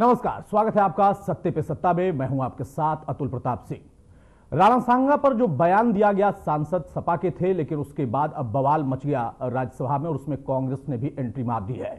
नमस्कार, स्वागत है आपका सत्ते पे सत्ता में। मैं हूं आपके साथ अतुल प्रताप सिंह। राणा सांगा पर जो बयान दिया गया, सांसद सपा के थे, लेकिन उसके बाद अब बवाल मच गया राज्यसभा में और उसमें कांग्रेस ने भी एंट्री मार दी है।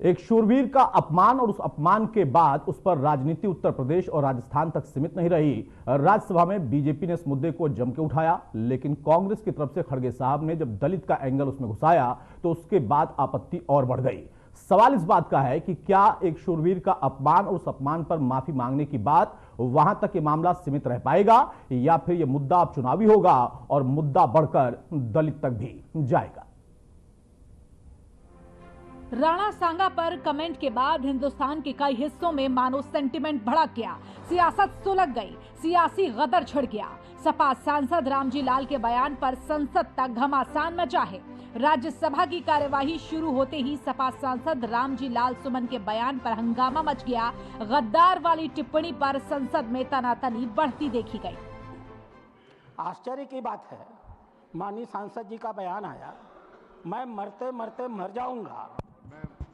एक शूरवीर का अपमान और उस अपमान के बाद उस पर राजनीति उत्तर प्रदेश और राजस्थान तक सीमित नहीं रही। राज्यसभा में बीजेपी ने इस मुद्दे को जम के उठाया, लेकिन कांग्रेस की तरफ से खड़गे साहब ने जब दलित का एंगल उसमें घुसाया तो उसके बाद आपत्ति और बढ़ गई। सवाल इस बात का है कि क्या एक शूरवीर का अपमान और उस अपमान पर माफी मांगने की बात वहां तक ये मामला सीमित रह पाएगा, या फिर यह मुद्दा अब चुनावी होगा और मुद्दा बढ़कर दलित तक भी जाएगा। राणा सांगा पर कमेंट के बाद हिंदुस्तान के कई हिस्सों में मानो सेंटिमेंट भड़क गया, सियासत सुलग गई, सियासी गदर छिड़ गया। सपा सांसद रामजी लाल के बयान पर संसद तक घमासान मचा है। राज्यसभा की कार्यवाही शुरू होते ही सपा सांसद रामजी लाल सुमन के बयान पर हंगामा मच गया। गद्दार वाली टिप्पणी पर संसद में तनातनी बढ़ती देखी गई। आश्चर्य की बात है, माननीय सांसद जी का बयान आया, मैं मरते मरते मर जाऊंगा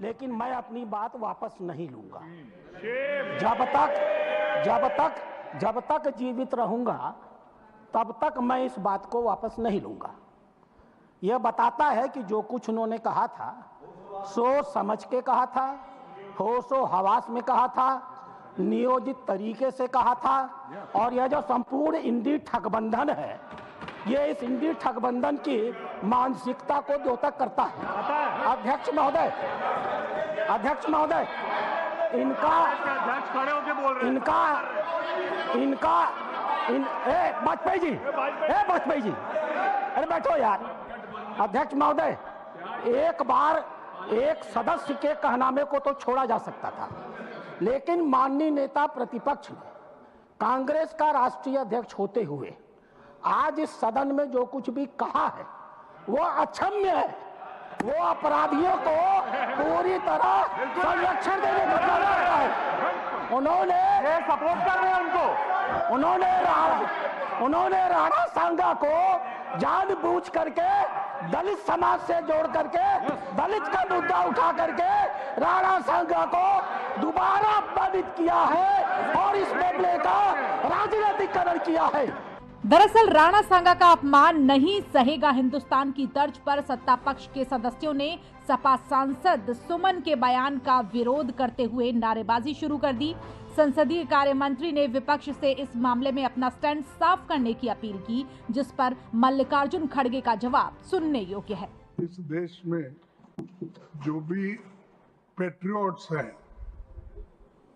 लेकिन मैं अपनी बात वापस नहीं लूंगा। जब तक जीवित रहूंगा तब तक मैं इस बात को वापस नहीं लूंगा। यह बताता है कि जो कुछ उन्होंने कहा था सोच समझ के कहा था, होशो हवास में कहा था, नियोजित तरीके से कहा था। और यह जो संपूर्ण इंडी ठगबंधन है, ये इस इंडी ठगबंधन की मानसिकता को द्योतक करता है। अध्यक्ष महोदय, वाजपेयी जी, अरे बैठो यार। अध्यक्ष महोदय, एक बार एक सदस्य के कहनामे को तो छोड़ा जा सकता था, लेकिन माननीय नेता प्रतिपक्ष ने कांग्रेस का राष्ट्रीय अध्यक्ष होते हुए आज इस सदन में जो कुछ भी कहा है वो अक्षम्य है। वो अपराधियों को पूरी तरह संरक्षण देने का दावा करता है। उन्होंने सपोर्ट कर रहे हैं उनको। उन्होंने राणा सांगा को जानबूझ करके दलित समाज से जोड़ करके दलित का मुद्दा उठा करके राणा सांगा को दोबारा अपमानित किया है और इस मामले का राजनीतिकरण किया है। दरअसल राणा सांगा का अपमान नहीं सहेगा हिंदुस्तान की तर्ज पर सत्ता पक्ष के सदस्यों ने सपा सांसद सुमन के बयान का विरोध करते हुए नारेबाजी शुरू कर दी। संसदीय कार्य मंत्री ने विपक्ष से इस मामले में अपना स्टैंड साफ करने की अपील की, जिस पर मल्लिकार्जुन खड़गे का जवाब सुनने योग्य है। इस देश में जो भी पैट्रियट्स हैं,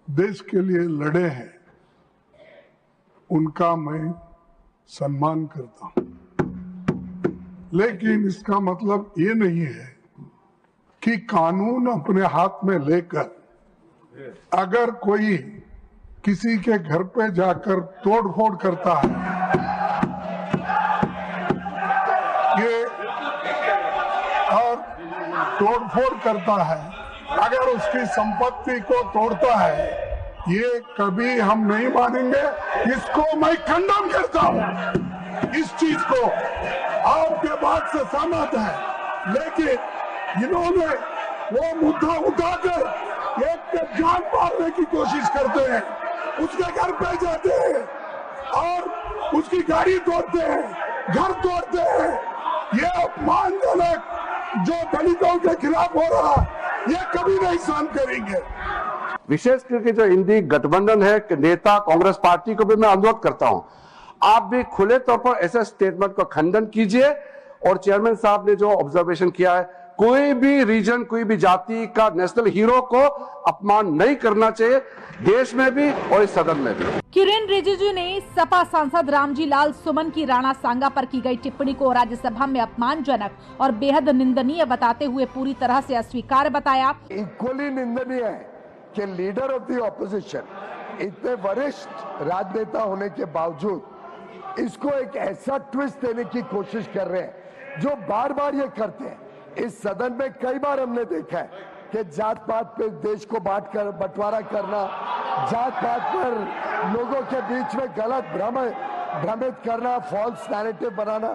देश के लिए लड़े हैं, उनका मैं सम्मान करता हूं, लेकिन इसका मतलब ये नहीं है कि कानून अपने हाथ में लेकर अगर कोई किसी के घर पे जाकर तोड़फोड़ करता है, ये और तोड़फोड़ करता है, अगर उसकी संपत्ति को तोड़ता है, ये कभी हम नहीं मानेंगे। इसको मैं खंडन करता हूं। इस चीज को आपके बात से सहमत है, लेकिन इन्होंने वो मुद्दा उठाकर एक पे जान मारने की कोशिश करते हैं, उसके घर पे जाते हैं और उसकी गाड़ी तोड़ते हैं, घर तोड़ते हैं। ये अपमानजनक जो दलितों के खिलाफ हो रहा, ये कभी नहीं सहन करेंगे। विशेष करके जो इंडी गठबंधन है, नेता कांग्रेस पार्टी को भी मैं अनुरोध करता हूं, आप भी खुले तौर पर ऐसे स्टेटमेंट का खंडन कीजिए। और चेयरमैन साहब ने जो ऑब्जर्वेशन किया है, कोई भी रीजन, कोई भी जाति का नेशनल हीरो को अपमान नहीं करना चाहिए, देश में भी और इस सदन में भी। किरेन रिजिजू ने सपा सांसद रामजी लाल सुमन की राणा सांगा पर की गई टिप्पणी को राज्यसभा में अपमानजनक और बेहद निंदनीय बताते हुए पूरी तरह से अस्वीकार बताया। इक्वली निंदनीय है कि लीडर ऑफ द ऑपोजिशन, इतने वरिष्ठ राजनेता होने के बावजूद इसको एक ऐसा ट्विस्ट देने की कोशिश कर रहे हैं जो बार बार ये करते हैं। इस सदन में कई बार हमने देखा है कि जात पात पे देश को बंटवारा करना, जात पात पर लोगों के बीच में गलत भ्रमित करना, फॉल्स नैरेटिव बनाना,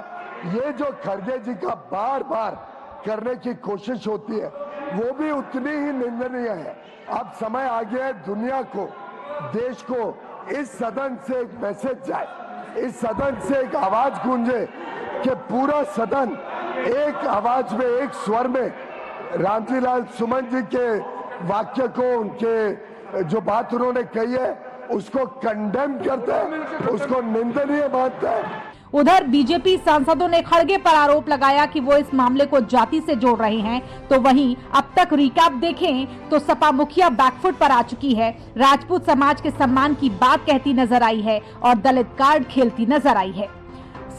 ये जो खड़गे जी का बार बार करने की कोशिश होती है, वो भी उतनी ही निंदनीय है। अब समय आ गया है दुनिया को, देश को इस सदन से एक मैसेज जाए, इस सदन से एक आवाज गूंजे कि पूरा सदन एक आवाज में, एक स्वर में रामजी लाल सुमन जी के वाक्य को, उनके जो बात उन्होंने कही है उसको कंडेम करते हैं, उसको निंदनीय मानते हैं। उधर बीजेपी सांसदों ने खड़गे पर आरोप लगाया कि वो इस मामले को जाति से जोड़ रहे हैं, तो वहीं अब तक रिकैप देखें तो सपा मुखिया बैकफुट पर आ चुकी है, राजपूत समाज के सम्मान की बात कहती नजर आई है और दलित कार्ड खेलती नजर आई है।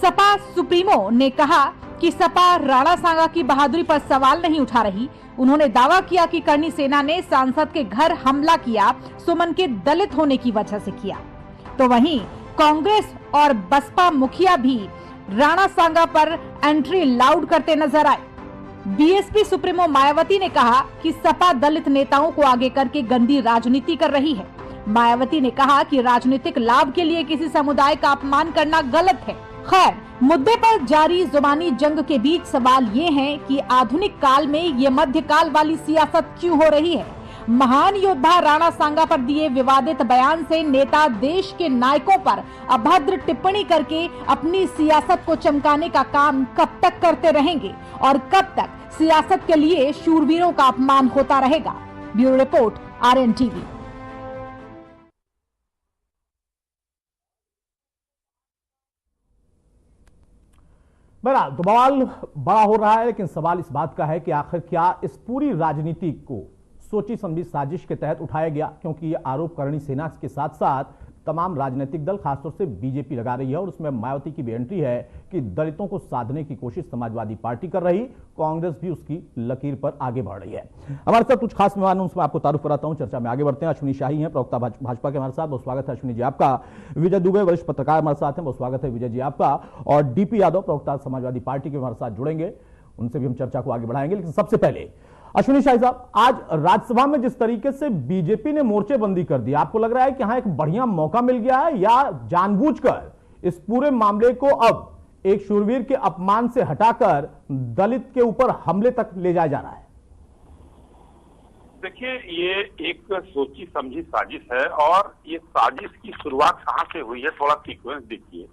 सपा सुप्रीमो ने कहा कि सपा राणा सांगा की बहादुरी पर सवाल नहीं उठा रही। उन्होंने दावा किया कि करणी सेना ने सांसद के घर हमला किया सुमन के दलित होने की वजह से किया। तो वहीं कांग्रेस और बसपा मुखिया भी राणा सांगा पर एंट्री लाउड करते नजर आए। बीएसपी सुप्रीमो मायावती ने कहा कि सपा दलित नेताओं को आगे करके गंदी राजनीति कर रही है। मायावती ने कहा कि राजनीतिक लाभ के लिए किसी समुदाय का अपमान करना गलत है। खैर, मुद्दे पर जारी जुबानी जंग के बीच सवाल ये है कि आधुनिक काल में ये मध्यकाल वाली सियासत क्यों हो रही है। महान योद्धा राणा सांगा पर दिए विवादित बयान से नेता देश के नायकों पर अभद्र टिप्पणी करके अपनी सियासत को चमकाने का काम कब तक करते रहेंगे और कब तक सियासत के लिए शूरवीरों का अपमान होता रहेगा। Bureau report, RN TV. बहरहाल तो बवाल बड़ा हो रहा है, लेकिन सवाल इस बात का है कि आखिर क्या इस पूरी राजनीति को सोची समझी साजिश के तहत उठाया गया, क्योंकि ये आरोप करणी सेना के साथ साथ तमाम राजनीतिक दल खासतौर से बीजेपी लगा रही है और उसमें मायावती की भी एंट्री है कि दलितों को साधने की कोशिश समाजवादी पार्टी कर रही, कांग्रेस भी उसकी लकीर पर आगे बढ़ रही है। हमारे साथ कुछ खास मेहमान, उसमें आपको तारुफ कराता हूं, चर्चा में आगे बढ़ते हैं। अश्विनी शाही हैं, प्रवक्ता भाजपा के, हमारे साथ, बहुत स्वागत है अश्विनी जी आपका। विजय दुबे, वरिष्ठ पत्रकार, हमारे साथ हैं, बहुत स्वागत है विजय जी आपका। और डीपी यादव, प्रवक्ता समाजवादी पार्टी के, हमारे साथ जुड़ेंगे, उनसे भी हम चर्चा को आगे बढ़ाएंगे। लेकिन सबसे पहले अश्विनी शाही साहब, आज राज्यसभा में जिस तरीके से बीजेपी ने मोर्चेबंदी कर दी, आपको लग रहा है कि हाँ एक बढ़िया मौका मिल गया है, या जानबूझकर इस पूरे मामले को अब एक शूरवीर के अपमान से हटाकर दलित के ऊपर हमले तक ले जाया जा रहा है? देखिए, ये एक सोची समझी साजिश है और ये साजिश की शुरुआत कहां से हुई है, थोड़ा सीक्वेंस देखिए।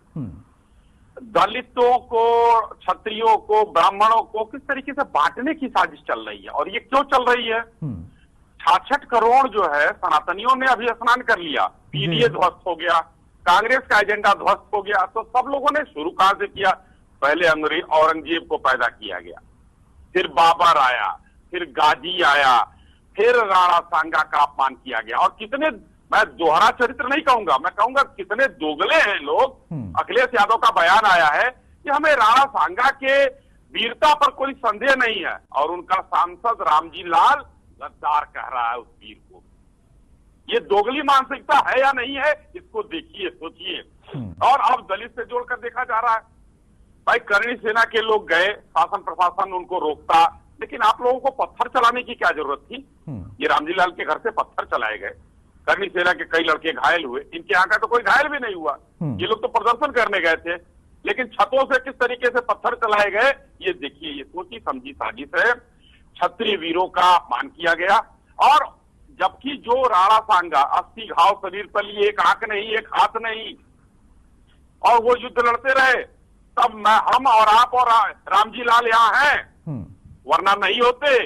दलितों को, क्षत्रियों को, ब्राह्मणों को किस तरीके से बांटने की साजिश चल रही है, और ये क्यों चल रही है? 66 करोड़ जो है सनातनियों ने अभी स्नान कर लिया, पीडीए ध्वस्त हो गया, कांग्रेस का एजेंडा ध्वस्त हो गया, तो सब लोगों ने शुरू कहां से किया? पहले औरंगजेब को पैदा किया गया, फिर बाबर आया, फिर गाजी आया, फिर राणा सांगा का अपमान किया गया। और कितने, मैं दोहरा चरित्र नहीं कहूंगा, मैं कहूंगा कितने दोगले हैं लोग। अखिलेश यादव का बयान आया है कि हमें राणा सांगा के वीरता पर कोई संदेह नहीं है, और उनका सांसद रामजी लाल गद्दार कह रहा है उस वीर को। ये दोगली मानसिकता है या नहीं है, इसको देखिए, सोचिए। और अब दलित से जोड़कर देखा जा रहा है। भाई, करणी सेना के लोग गए, शासन प्रशासन उनको रोकता, लेकिन आप लोगों को पत्थर चलाने की क्या जरूरत थी? ये रामजी लाल के घर से पत्थर चलाए गए, करणी सेना के कई लड़के घायल हुए, इनके यहाँ का तो कोई घायल भी नहीं हुआ। ये लोग तो प्रदर्शन करने गए थे, लेकिन छतों से किस तरीके से पत्थर चलाए गए, ये देखिए। ये सोची समझी साजिश है। क्षत्रिय वीरों का अपमान किया गया, और जबकि जो राणा सांगा 80 घाव शरीर पर लिए, एक आंख नहीं, एक हाथ नहीं, और वो युद्ध लड़ते रहे, तब हम और आप और रामजी लाल यहाँ हैं, वरना नहीं होते।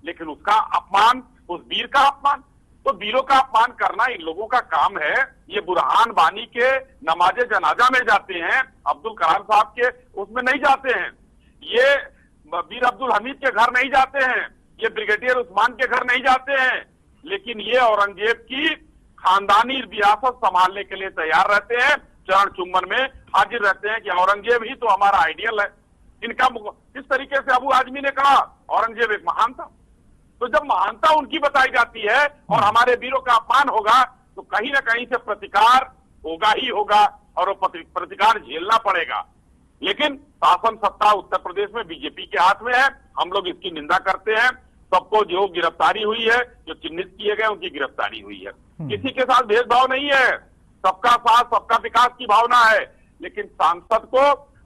लेकिन उसका अपमान, उस वीर का अपमान, तो वीरों का अपमान करना इन लोगों का काम है। ये बुरहान बानी के नमाजे जनाजा में जाते हैं, अब्दुल कलाम साहब के उसमें नहीं जाते हैं, ये वीर अब्दुल हमीद के घर नहीं जाते हैं, ये ब्रिगेडियर उस्मान के घर नहीं जाते हैं, लेकिन ये औरंगजेब की खानदानी विरासत संभालने के लिए तैयार रहते हैं, चरण चुम्बन में हाजिर रहते हैं कि औरंगजेब ही तो हमारा आइडियल है। इनका इस तरीके से अबू आजमी ने कहा औरंगजेब एक महान था। तो जब महानता उनकी बताई जाती है और हमारे वीरों का अपमान होगा, तो कहीं ना कहीं से प्रतिकार होगा ही होगा, और वो प्रतिकार झेलना पड़ेगा। लेकिन शासन सत्ता उत्तर प्रदेश में बीजेपी के हाथ में है, हम लोग इसकी निंदा करते हैं। सबको जो गिरफ्तारी हुई है, जो चिन्हित किए गए, उनकी गिरफ्तारी हुई है। किसी के साथ भेदभाव नहीं है, सबका साथ, सबका विकास की भावना है। लेकिन सांसद को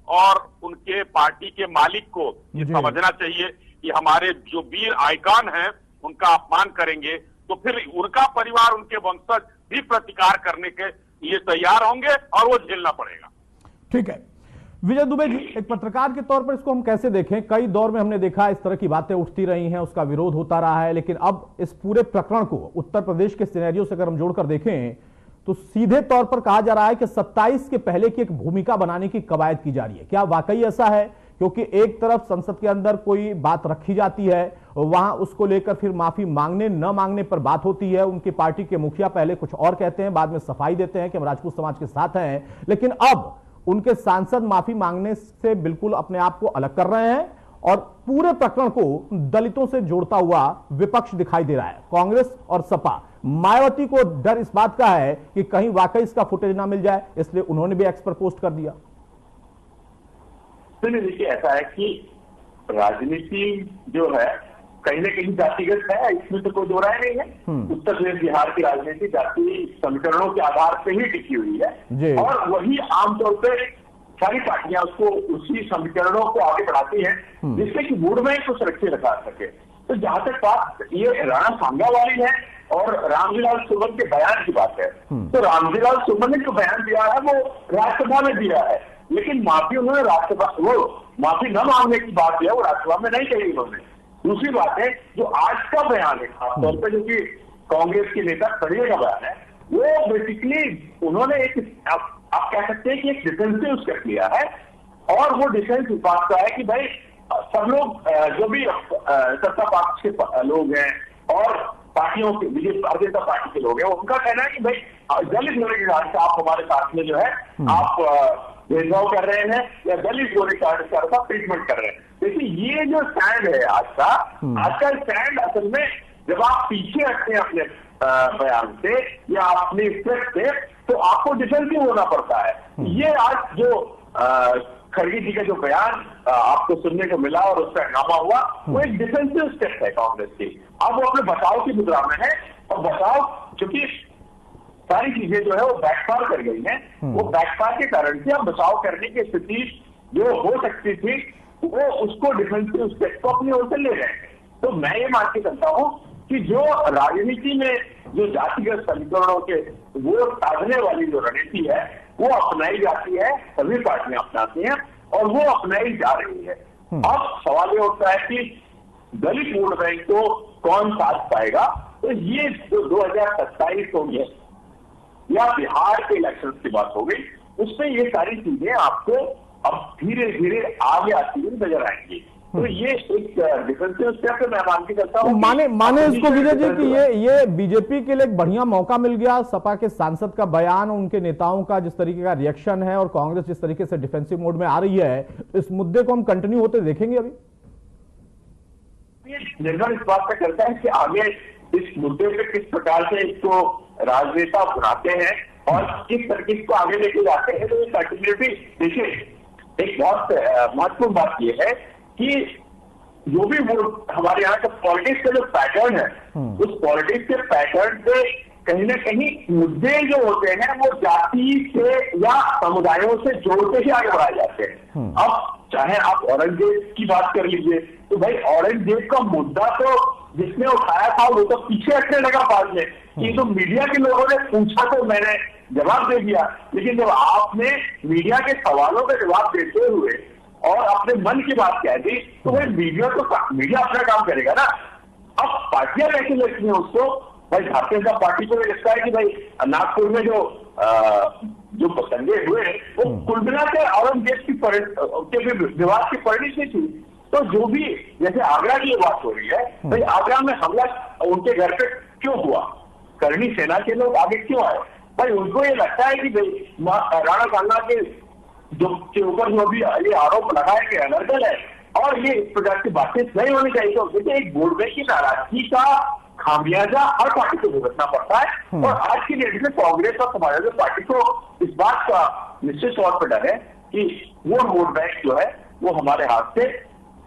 और उनके पार्टी के मालिक को ये समझना चाहिए कि हमारे जो वीर आइकॉन हैं उनका अपमान करेंगे, तो फिर उनका परिवार, उनके वंशज भी प्रतिकार करने के लिए तैयार होंगे और वो झेलना पड़ेगा। ठीक है विजय दुबे जी, एक पत्रकार के तौर पर इसको हम कैसे देखें? कई दौर में हमने देखा इस तरह की बातें उठती रही हैं, उसका विरोध होता रहा है, लेकिन अब इस पूरे प्रकरण को उत्तर प्रदेश के सिनेरियो से अगर हम जोड़कर देखें तो सीधे तौर पर कहा जा रहा है कि 27 के पहले की एक भूमिका बनाने की कवायद की जा रही है। क्या वाकई ऐसा है? क्योंकि एक तरफ संसद के अंदर कोई बात रखी जाती है, वहां उसको लेकर फिर माफी मांगने न मांगने पर बात होती है। उनकी पार्टी के मुखिया पहले कुछ और कहते हैं, बाद में सफाई देते हैं कि हम राजपूत समाज के साथ हैं, लेकिन अब उनके सांसद माफी मांगने से बिल्कुल अपने आप को अलग कर रहे हैं और पूरे प्रकरण को दलितों से जोड़ता हुआ विपक्ष दिखाई दे रहा है। कांग्रेस और सपा, मायावती को डर इस बात का है कि कहीं वाकई इसका फुटेज ना मिल जाए, इसलिए उन्होंने भी एक्स पर पोस्ट कर दिया। देखिए, ऐसा है कि राजनीति जो है कहीं ना कहीं जातिगत है, इसमें तो कोई दो राय नहीं है। उत्तर प्रदेश बिहार की राजनीति जाति समीकरणों के आधार पर ही टिकी हुई है और वही आमतौर पर सारी पार्टियां उसको उसी समीकरणों को आगे बढ़ाती हैं जिससे कि वोट बैंक को सुरक्षित रखा सके। तो जहां तक बात ये राणा सांगा वाली है और रामजीलाल सुमन के बयान की बात है, तो रामजीलाल सुमन ने जो बयान दिया है वो राज्यसभा में दिया है, लेकिन माफी उन्होंने माफी न मांगने की बात है वो राज्यसभा में नहीं कही उन्होंने। दूसरी बात है, जो आज का बयान है खासतौर पर जो कि कांग्रेस के नेता खड़गे का बयान है, वो बेसिकली उन्होंने एक आप कह सकते हैं कि एक डिफेंसिव स्टेप लिया है और वो डिफेंस इस बात का है कि भाई सब लोग जो भी सत्ता पक्ष के लोग हैं और पार्टियों के भारतीय जनता पार्टी के लोग हैं, उनका कहना है कि भाई दलित होने के कारण से आप हमारे साथ में जो है आप भेदभाव कर रहे हैं या दलित होने के कारण से ट्रीटमेंट कर रहे हैं। देखिए, ये जो स्टैंड है आज का स्टैंड असल में जब आप पीछे हटते हैं अपने बयान से या अपनी स्टेप से, तो आपको डिफेंसिव होना पड़ता है। ये आज जो खड़गे जी का जो बयान आपको सुनने को मिला और उसका हंगामा हुआ, वो एक डिफेंसिव स्टेप है कांग्रेस की। अब वो अपने बचाव की मुद्रा में है और बचाव चूंकि सारी चीजें जो है वो बैकफायर कर गई हैं, वो बैकफायर के कारण से अब बचाव करने की स्थिति जो हो सकती थी वो उसको डिफेंसिव स्टेप को अपनी ओर से ले रहे हैं। तो मैं ये मान के चलता हूं कि जो राजनीति में जो जातिगत समीकरणों के वो साधने वाली जो रणनीति है वो अपनाई जाती है, सभी पार्टियां अपनाती हैं और वो अपनाई जा रही है। अब सवाल ये उठता है कि दलित वोट बैंक को कौन साथ पाएगा? तो ये जो 2027 हो गया या बिहार के इलेक्शन की बात हो गई, उसमें ये सारी चीजें आपको अब धीरे धीरे आगे आती हुई नजर आएंगी। तो ये एक डिफेंसिव स्टेप है, मैं मान के चलता हूँ। माने इसको विजय जी कि ये बीजेपी के लिए एक बढ़िया मौका मिल गया। सपा के सांसद का बयान, उनके नेताओं का जिस तरीके का रिएक्शन है और कांग्रेस जिस तरीके से डिफेंसिव मोड में आ रही है, इस मुद्दे को हम कंटिन्यू होते देखेंगे। अभी निर्भर इस बात पर करता है कि आगे इस मुद्दे पे किस प्रकार से इसको राजनेता बनाते हैं और किस तरीके इसको आगे लेके जाते हैं। तो ये कंटिन्यूटी, देखिए एक बहुत महत्वपूर्ण बात यह है कि जो भी वो हमारे यहाँ का पॉलिटिक्स का जो पैटर्न है, उस पॉलिटिक्स के पैटर्न पे कहीं ना कहीं मुद्दे जो होते हैं वो जाति से या समुदायों से जोड़ते ही आगे बढ़ाए जाते हैं। अब चाहे आप औरंगजेब की बात कर लीजिए, तो भाई औरंगजेब का मुद्दा तो जिसने उठाया था वो तो पीछे हटने लगा बाद में, कि तो मीडिया के लोगों ने पूछा तो मैंने जवाब दे दिया, लेकिन जब आपने मीडिया के सवालों का जवाब देते हुए और अपने मन की बात कह दी, तो भाई मीडिया अपना काम करेगा ना। अब पार्टियां कैसे लगती हैं उसको? भाई भारतीय जनता पार्टी को लगता है कि भाई नागपुर में जो दंगे हुए वो कुल मिला के औरंगजेब के विवाद की परिणति थी। तो जो भी जैसे आगरा की बात हो रही है, भाई आगरा में हमला उनके घर पे क्यों हुआ, करणी सेना के लोग आगे क्यों आए? भाई उनको ये लगता है कि भाई राणा सांगा के ऊपर जो भी ये आरोप लगाए गए अनर्गल है और ये इस प्रकार की बातें नहीं होनी चाहिए। तो देखिए, एक वोट बैंक की नाराजगी का खामियाजा हर पार्टी को भुगतना पड़ता है और आज की डेट में कांग्रेस और समाजवादी पार्टी को इस बात का निश्चित तौर पर डर है कि वो वोट बैंक जो है वो हमारे हाथ से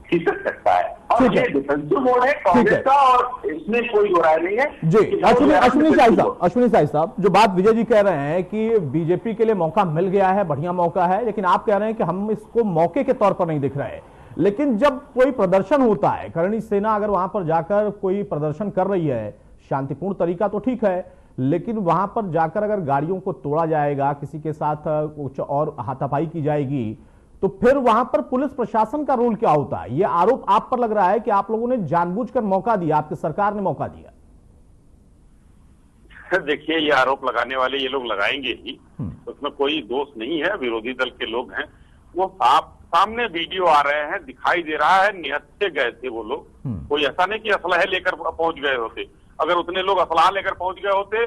खिसक सकता है और ये डिफेंसिव मोड है कांग्रेस का और इसमें कोई दो राय नहीं है। जी, अश्विनी शाही साहब, जो बात विजय जी कह रहे हैं कि बीजेपी के लिए मौका मिल गया है, बढ़िया मौका है, लेकिन आप कह रहे हैं कि हम इसको मौके के तौर पर नहीं दिख रहे हैं। लेकिन जब कोई प्रदर्शन होता है, करणी सेना अगर वहां पर जाकर कोई प्रदर्शन कर रही है, शांतिपूर्ण तरीका तो ठीक है, लेकिन वहां पर जाकर अगर गाड़ियों को तोड़ा जाएगा, किसी के साथ कुछ और हाथापाई की जाएगी, तो फिर वहां पर पुलिस प्रशासन का रोल क्या होता है? यह आरोप आप पर लग रहा है कि आप लोगों ने जानबूझकर मौका दिया, आपकी सरकार ने मौका दिया। देखिए, ये आरोप लगाने वाले ये लोग लगाएंगे ही, उसमें कोई दोष नहीं है। विरोधी दल के लोग हैं, वो सामने वीडियो आ रहे हैं, दिखाई दे रहा है, निहत्थे गए थे वो लोग। कोई ऐसा नहीं कि असलहे लेकर पहुंच गए होते। अगर उतने लोग असलहा लेकर पहुंच गए होते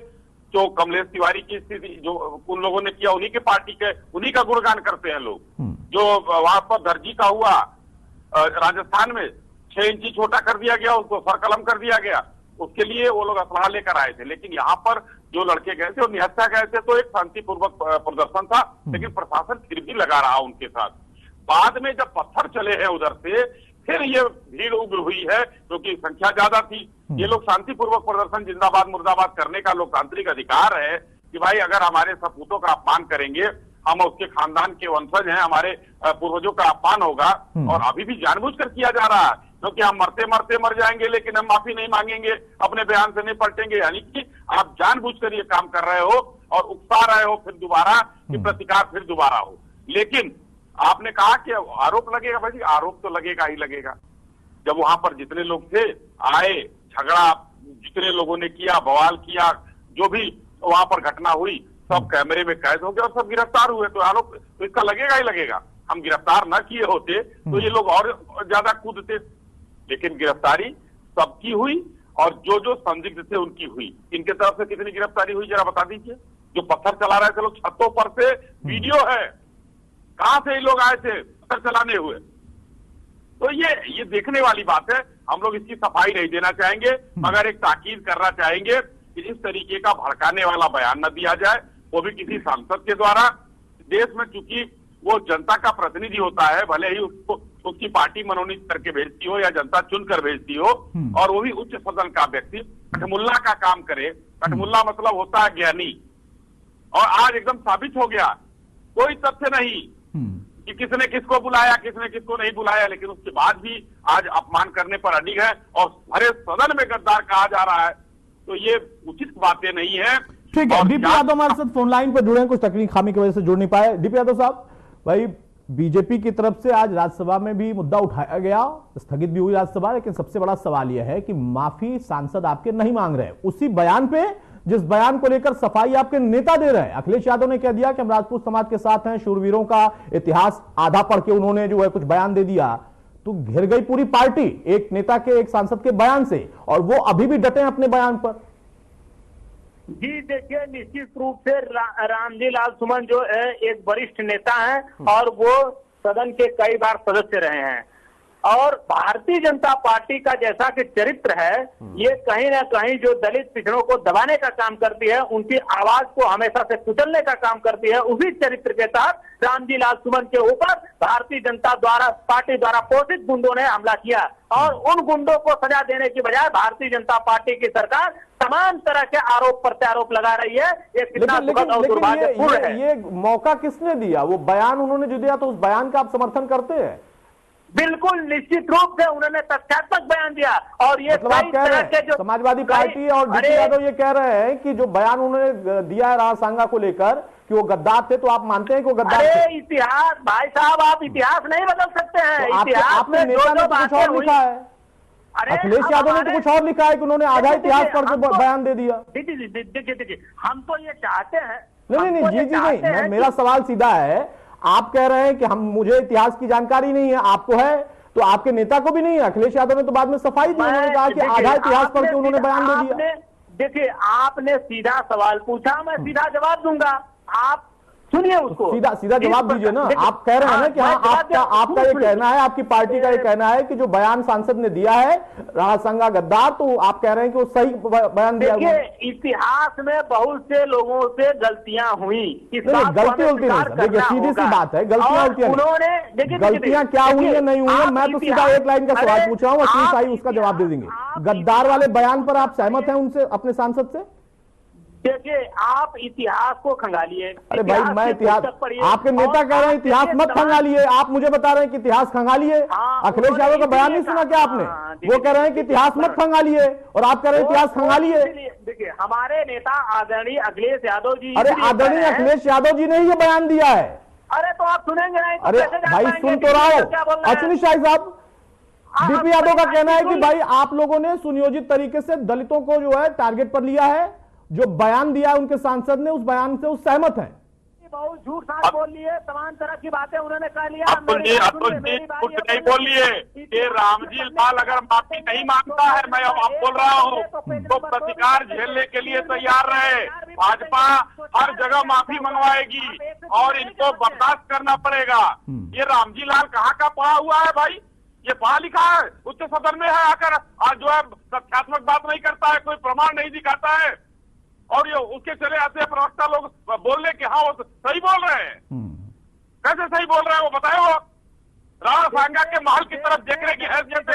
तो कमलेश तिवारी की स्थिति जो उन लोगों ने किया, उन्हीं के पार्टी के, उन्हीं का गुणगान करते हैं लोग। जो वहां पर दर्जी का हुआ राजस्थान में, 6 इंची छोटा कर दिया गया, उसको सरकलम कर दिया गया, उसके लिए वो लोग असलहा लेकर आए थे। लेकिन यहाँ पर जो लड़के गए थे और निहत्था गए थे, तो एक शांतिपूर्वक प्रदर्शन था, लेकिन प्रशासन फिर भी लगा रहा उनके साथ। बाद में जब पत्थर चले हैं उधर से, फिर ये भीड़ उग्र हुई है, क्योंकि संख्या ज्यादा थी। ये लोग शांतिपूर्वक प्रदर्शन जिंदाबाद मुर्दाबाद करने का लोकतांत्रिक अधिकार है कि भाई अगर हमारे सपूतों का अपमान करेंगे, हम उसके खानदान के वंशज हैं, हमारे पूर्वजों का अपमान होगा। और अभी भी जानबूझकर किया जा रहा है, क्योंकि हम मरते मरते मर जाएंगे लेकिन हम माफी नहीं मांगेंगे, अपने बयान से नहीं पलटेंगे। यानी कि आप जानबूझकर ये काम कर रहे हो और उकसा रहे हो फिर दोबारा कि प्रतिकार फिर दोबारा हो। लेकिन आपने कहा कि आरोप लगेगा, भाई आरोप तो लगेगा ही लगेगा। जब वहां पर जितने लोग थे, आए, झगड़ा जितने लोगों ने किया, बवाल किया, जो भी वहां पर घटना हुई, सब कैमरे में कैद हो गए और सब गिरफ्तार हुए, तो आरोप तो इसका लगेगा ही लगेगा। हम गिरफ्तार न किए होते तो ये लोग और ज्यादा कूदते। लेकिन गिरफ्तारी सबकी हुई और जो जो संदिग्ध थे उनकी हुई। इनके तरफ से कितनी गिरफ्तारी हुई जरा बता दीजिए। जो पत्थर चला रहे थे लोग, छतों पर से वीडियो है, कहां से ये लोग आए थे पत्थर चलाने हुए। तो ये देखने वाली बात है। हम लोग इसकी सफाई नहीं देना चाहेंगे, मगर एक ताकीद करना चाहेंगे कि इस तरीके का भड़काने वाला बयान न दिया जाए, वो भी किसी सांसद के द्वारा। देश में चूंकि वो जनता का प्रतिनिधि होता है, भले ही उसको उसकी पार्टी मनोनीत करके भेजती हो या जनता चुनकर भेजती हो, और वो भी उच्च सदन का व्यक्ति कठमुल्ला का काम करे। कठमुल्ला मतलब होता है ज्ञानी। और आज एकदम साबित हो गया, कोई तथ्य नहीं कि किसने किसको बुलाया, किसने किसको नहीं बुलाया, लेकिन उसके बाद भी आज अपमान करने पर अडिग है और भरे सदन में गद्दार कहा जा रहा है। तो ये उचित बातें नहीं है। ठीक है, डीपी यादव हमारे साथ फोन लाइन पर जुड़े हैं, कुछ तकनीकी खामी की वजह से जुड़ नहीं पाए। डीपी यादव साहब, भाई बीजेपी की तरफ से आज राज्यसभा में भी मुद्दा उठाया गया, स्थगित भी हुई राज्यसभा, लेकिन सबसे बड़ा सवाल यह है कि माफी सांसद आपके नहीं मांग रहे। उसी बयान पे, जिस बयान को लेकर सफाई आपके नेता दे रहे हैं, अखिलेश यादव ने कह दिया कि हम राजपूत समाज के साथ हैं, शूरवीरों का इतिहास आधा पढ़ के उन्होंने जो है कुछ बयान दे दिया, तो घिर गई पूरी पार्टी एक नेता के, एक सांसद के बयान से, और वो अभी भी डटे हैं अपने बयान पर। जी देखिए, निश्चित रूप से रामजी लाल सुमन जो है एक वरिष्ठ नेता हैं और वो सदन के कई बार सदस्य रहे हैं। और भारतीय जनता पार्टी का जैसा कि चरित्र है, ये कहीं ना कहीं जो दलित पिछड़ों को दबाने का काम करती है, उनकी आवाज को हमेशा से कुचलने का काम करती है, उसी चरित्र के तहत रामजी लाल सुमन के ऊपर भारतीय जनता पार्टी द्वारा पोषित गुंडों ने हमला किया। और उन गुंडों को सजा देने की बजाय भारतीय जनता पार्टी की सरकार तमाम तरह के आरोप प्रत्यारोप लगा रही है। ये कितना दुखद और दुर्भाग्यपूर्ण है। ये मौका किसने दिया? वो बयान उन्होंने जो दिया, तो उस बयान का आप समर्थन करते हैं? बिल्कुल, निश्चित रूप से उन्होंने तथ्यात्मक बयान दिया। और ये मतलब आप कह रहे हैं जो समाजवादी पार्टी और डीपी यादव ये कह रहे हैं कि जो बयान उन्होंने दिया है राजसांगा को लेकर कि वो गद्दार थे, तो आप मानते हैं कि वो गद्दार थे? इतिहास भाई साहब, आप इतिहास नहीं बदल सकते हैं। तो इतिहास में नेता ने कुछ और लिखा है, अखिलेश यादव ने तो कुछ और लिखा है कि उन्होंने आधा इतिहास पढ़ के बयान दे दिया। देखिए, हम तो ये चाहते हैं। नहीं, जी नहीं, मेरा सवाल सीधा है। आप कह रहे हैं कि मुझे इतिहास की जानकारी नहीं है, आपको है, तो आपके नेता को भी नहीं है। अखिलेश यादव ने तो बाद में सफाई दी, उन्होंने कहा कि आधा इतिहास पढ़ के उन्होंने बयान दे दिया। देखिए, आपने सीधा सवाल पूछा, मैं सीधा जवाब दूंगा, आप सुनिए उसको। सीधा जवाब दीजिए ना। आप कह रहे हैं ना कि हाँ, आपका ये कहना है, आपकी पार्टी का ये कहना है कि जो बयान सांसद ने दिया है राजसांगा गद्दार, तो आप कह रहे हैं कि वो सही बयान दिया। देखिए, इतिहास में बहुत से लोगों से गलतियां हुई, गलती होती नहीं। देखिए, सीधी सी बात है, गलतियां होती है। उन्होंने गलतियां क्या हुई है नहीं हुई है, मैं तो सीधा एक लाइन का सवाल पूछ रहा हूँ, अखिलेश शाही उसका जवाब दे देंगे। गद्दार वाले बयान पर आप सहमत हैं उनसे, अपने सांसद से? देखिए, आप इतिहास को खंगालिए। अरे भाई, मैं इतिहास, आपके नेता कह रहे हैं इतिहास मत खंगालिए, आप मुझे बता रहे हैं कि इतिहास खंगालिए। अखिलेश यादव का बयान नहीं सुना क्या आपने? वो कह रहे हैं कि इतिहास मत खंगालिए और आप कह रहे हैं इतिहास खंगालिए। देखिए, हमारे नेता आदरणीय अखिलेश यादव जी, अरे आदरणीय अखिलेश यादव जी ने ये बयान दिया है। अरे तो आप सुनेंगे नहीं तो अरे कैसे जान भाई पाएंगे सुन तो कि रहा क्या हो। बोल रहे हैं? अश्विनी शाही साहब, डीपी यादव का कहना है कि भाई आप लोगों ने सुनियोजित तरीके से दलितों को जो है टारगेट पर लिया है। जो बयान दिया उनके सांसद ने, उस बयान से वो सहमत हैं। बहुत झूठ साथ बोल लिए, तमाम तरह की बातें उन्होंने कह लिया। अतुल जी कुछ नहीं बोलिए कि रामजी लाल अगर माफी नहीं मांगता है, मैं अब बोल रहा हूँ, तो प्रतिकार झेलने के लिए तैयार रहे। भाजपा हर जगह माफी मंगवाएगी और इनको बर्दाश्त करना पड़ेगा। ये रामजी लाल कहाँ का पढ़ा हुआ है भाई? ये पढ़ा लिखा है, उच्च सदन में है आकर आज जो है तथ्यात्मक बात नहीं करता है, कोई प्रमाण नहीं दिखाता है और ये उसके चले आते प्रवक्ता लोग बोलने कि हाँ वो सही बोल रहे हैं। कैसे सही बोल रहे हैं वो बताए? वो राणा सांगा के महल की तरफ देखने की हैसियत है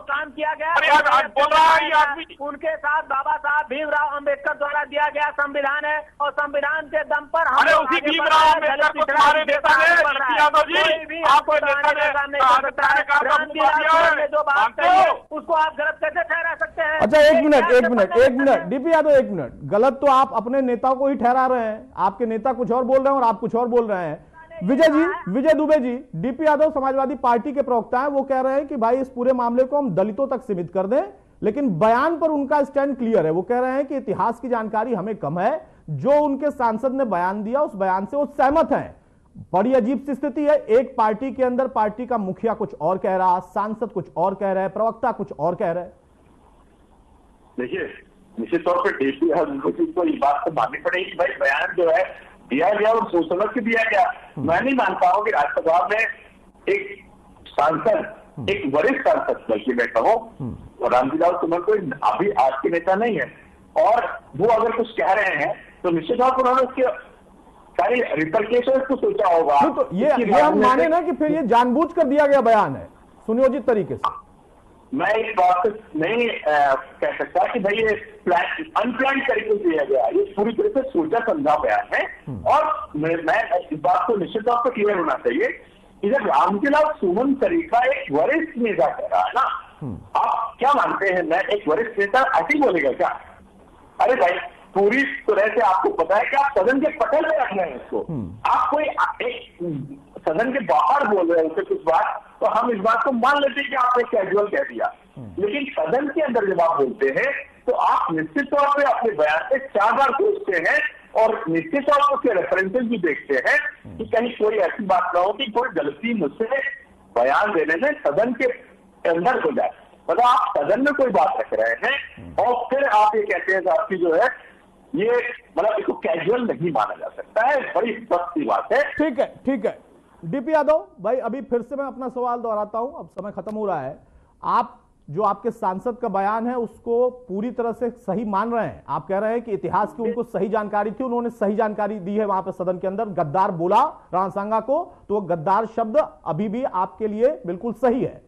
काम किया गया। आज बोल रहा है ये आदमी। उनके साथ बाबा साहब भीमराव अम्बेडकर द्वारा दिया गया संविधान है और संविधान के दम पर हम अरे उसी भीमराव अम्बेडकर को तुम्हारे नेता ने, यादव जी आपके नेता ने जो बात कही उसको आप गलत कैसे ठहरा सकते हैं? अच्छा एक मिनट डीपी यादव, एक मिनट। गलत तो आप अपने नेता को ही ठहरा रहे हैं। आपके नेता कुछ और बोल रहे हैं और आप कुछ और बोल रहे हैं। विजय दुबे जी, डीपी यादव समाजवादी पार्टी के प्रवक्ता हैं, वो कह रहे हैं कि भाई इस पूरे मामले को हम दलितों तक सीमित कर दें, लेकिन बयान पर उनका स्टैंड क्लियर है। वो कह रहे हैं कि इतिहास की जानकारी हमें कम है। जो उनके सांसद ने बयान दिया उस बयान से वो सहमत हैं। बड़ी अजीब सी स्थिति है। एक पार्टी के अंदर पार्टी का मुखिया कुछ और कह रहा, सांसद कुछ और कह रहे हैं, प्रवक्ता कुछ और कह रहे हैं। देखिए, निश्चित तौर पर डीपी यादव को ये बात तो माननी पड़ेगी कि भाई बयान जो है दिया गया और सोच समझ के दिया गया। मैं नहीं मानता हूं कि राज्यसभा में एक सांसद, एक वरिष्ठ सांसद बल्कि मैं कहूं रामजी लाल सुमन कोई अभी आज के नेता नहीं है और वो अगर कुछ कह रहे हैं तो निश्चित तौर पर उन्होंने उसके सारी रिपरकेशंस को सोचा होगा। तो ये हम माने ना कि फिर ये जानबूझ कर दिया गया बयान है सुनियोजित तरीके से। मैं इस बात नहीं कह सकता कि भाई ये अनप्लान तरीके से दिया गया, ये पूरी तरह से सोचा समझा बयान है और मैं इस बात को निश्चित तौर पर क्लियर होना चाहिए कि जब रामजी लाल सुमन तरीका एक वरिष्ठ नेता कह रहा है ना, आप क्या मानते हैं मैं एक वरिष्ठ नेता ऐसे ही बोलेगा क्या? अरे भाई पूरी तरह से आपको पता है कि आप सदन के पटल में रख रहे हैं इसको। आप कोई एक सदन के बाहर बोल रहे हैं उससे कुछ बात, तो हम इस बात को मान लेते हैं कि आपने कैजुअल कह दिया, लेकिन सदन के अंदर जब आप बोलते हैं तो आप निश्चित तौर पे अपने बयान से 4 बार सोचते हैं और निश्चित तौर पर उसके रेफरेंसेस भी देखते हैं कि कहीं कोई ऐसी बात ना हो कि कोई गलती मुझसे बयान देने में सदन के अंदर हो जाए। मतलब आप सदन में कोई बात रख रहे हैं और फिर आप ये कहते हैं कि आपकी जो है ये मतलब इसको कैजुअल नहीं माना जा सकता है। बड़ी स्पष्ट सी बात है। ठीक है डीपी यादव भाई, अभी फिर से मैं अपना सवाल दोहराता हूं, अब समय खत्म हो रहा है। आप जो आपके सांसद का बयान है उसको पूरी तरह से सही मान रहे हैं? आप कह रहे हैं कि इतिहास की उनको सही जानकारी थी, उन्होंने सही जानकारी दी है। वहां पर सदन के अंदर गद्दार बोला राणा सांगा को, तो गद्दार शब्द अभी भी आपके लिए बिल्कुल सही है?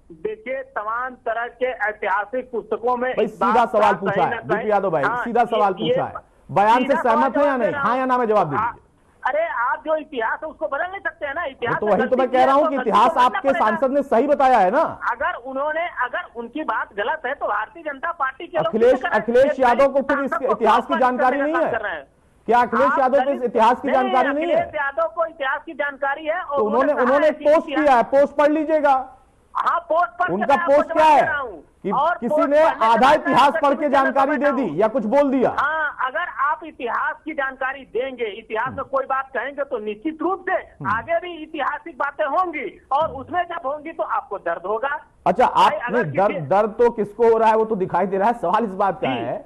देखिए, तमाम तरह के ऐतिहासिक पुस्तकों में भाई सीधा सवाल पूछा है डीपी यादव भाई, सीधा सवाल पूछा है। बयान से सहमत है या नहीं? हाँ या ना में जवाब दीजिए। अरे आप जो इतिहास है उसको बदल नहीं सकते हैं ना। इतिहास तो वही तो मैं कह रहा हूं कि इतिहास आपके सांसद ने सही बताया है ना। अगर उनकी बात गलत है तो भारतीय जनता पार्टी के अखिलेश यादव को फिर इस इतिहास की जानकारी नहीं है क्या? अखिलेश यादव को इस इतिहास की जानकारी नहीं है? अखिलेश यादव को इतिहास की जानकारी है तो उन्होंने पोस्ट किया है, पोस्ट पढ़ लीजिएगा। हाँ, पोस्ट पर उनका पोस्ट क्या है कि किसी ने आधा इतिहास पढ़ के जानकारी दे दी या कुछ बोल दिया? हाँ, अगर आप इतिहास की जानकारी देंगे, इतिहास में कोई बात कहेंगे तो निश्चित रूप से आगे भी ऐतिहासिक बातें होंगी और उसमें जब होंगी तो आपको दर्द होगा। अच्छा, आपने दर्द तो किसको हो रहा है वो तो दिखाई दे रहा है। सवाल इस बात का है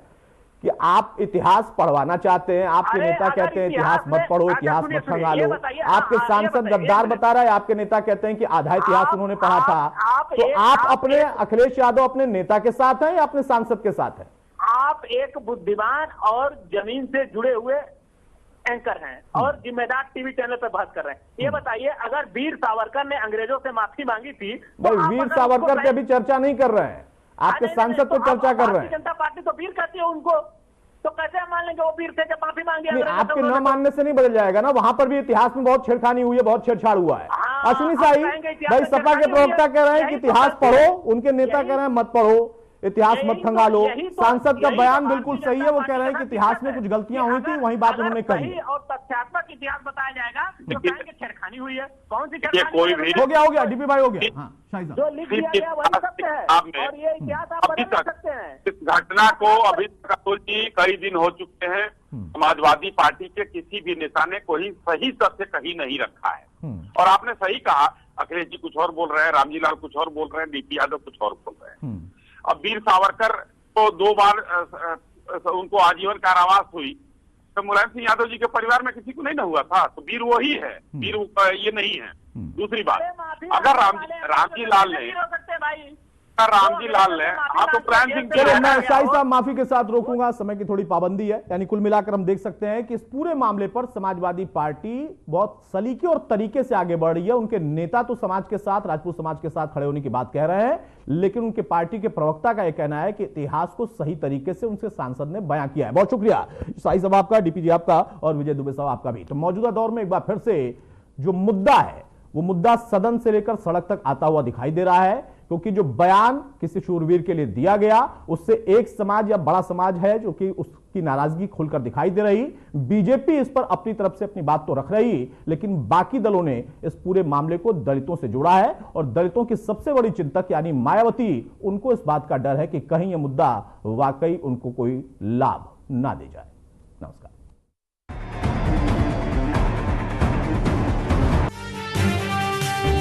कि आप इतिहास पढ़वाना चाहते हैं, आपके नेता कहते हैं इतिहास मत पढ़ो, इतिहास मत खंगालो। आपके सांसद गद्दार बता रहा है, आपके नेता कहते हैं कि आधा इतिहास उन्होंने पढ़ा था। तो आप अपने अखिलेश यादव अपने नेता के साथ हैं या अपने सांसद के साथ हैं? आप एक बुद्धिमान और जमीन से जुड़े हुए एंकर हैं और जिम्मेदार टीवी चैनल पर बात कर रहे हैं। ये बताइए, अगर वीर सावरकर ने अंग्रेजों से माफी मांगी थी तो वीर सावरकर पे अभी चर्चा नहीं कर रहे हैं, आपके सांसद तो चर्चा कर रहे हैं। जनता पार्टी तो वीर कहती है उनको। तो कैसे हम मान लेंगे वो वीर थे जब माफी मांगी? नहीं, आपके न मानने से नहीं बदल जाएगा ना, वहां पर भी इतिहास में बहुत छेड़खानी हुई है, बहुत छेड़छाड़ हुआ है। अश्विनी शाही भाई, सपा के प्रवक्ता कह रहे हैं कि इतिहास पढ़ो, उनके नेता कह रहे हैं मत पढ़ो, इतिहास मत खंगालो। सांसद का बयान बिल्कुल सही है, वो कह रहे हैं कि इतिहास में कुछ गलतियां हुई थी, वही बात उन्होंने कही और तथ्यात्मक इतिहास बताया जाएगा तो कहेंगे छेड़खानी हुई है। कौन सी कोई भी हो गया डीपी भाई, हो गया। हाँ, शाही साहब, जो लिख दिया गया वही सत्य है और ये इतिहास आप अभी बदल तक सकते हैं। इस घटना को अभी तक अतुल जी कई दिन हो चुके हैं, समाजवादी पार्टी के किसी भी नेता ने कोई सही तथ्य कहीं नहीं रखा है। और आपने सही कहा, अखिलेश जी कुछ और बोल रहे हैं, रामजी लाल कुछ और बोल रहे हैं, डीपी यादव कुछ और बोल रहे हैं। अब वीर सावरकर तो 2 बार उनको आजीवन कारावास हुई, तो मुलायम सिंह यादव जी के परिवार में किसी को नहीं ना हुआ था, तो वीर वो ही है, वीर ये नहीं है। दूसरी बात, अगर रामजी लाल ने हाँ तो प्राण सिंह चलो मैं शाही साहब माफी के साथ रोकूंगा, समय की थोड़ी पाबंदी है। यानी कुल मिलाकर हम देख सकते हैं कि इस पूरे मामले पर समाजवादी पार्टी बहुत सलीके और तरीके से आगे बढ़ रही है। उनके नेता तो समाज के साथ, राजपूत समाज के साथ खड़े होने की बात कह रहे हैं, लेकिन उनके पार्टी के प्रवक्ता का यह कहना है कि इतिहास को सही तरीके से उनके सांसद ने बयां किया है। बहुत शुक्रिया शाही साहब आपका, डीपी जी आपका और विजय दुबे साहब आपका भी। तो मौजूदा दौर में एक बार फिर से जो मुद्दा है वो मुद्दा सदन से लेकर सड़क तक आता हुआ दिखाई दे रहा है, क्योंकि जो बयान किसी शूरवीर के लिए दिया गया उससे एक समाज या बड़ा समाज है जो कि उसकी नाराजगी खुलकर दिखाई दे रही। बीजेपी इस पर अपनी तरफ से अपनी बात तो रख रही, लेकिन बाकी दलों ने इस पूरे मामले को दलितों से जोड़ा है और दलितों की सबसे बड़ी चिंतक यानी मायावती, उनको इस बात का डर है कि कहीं यह मुद्दा वाकई उनको कोई लाभ ना दे जाए।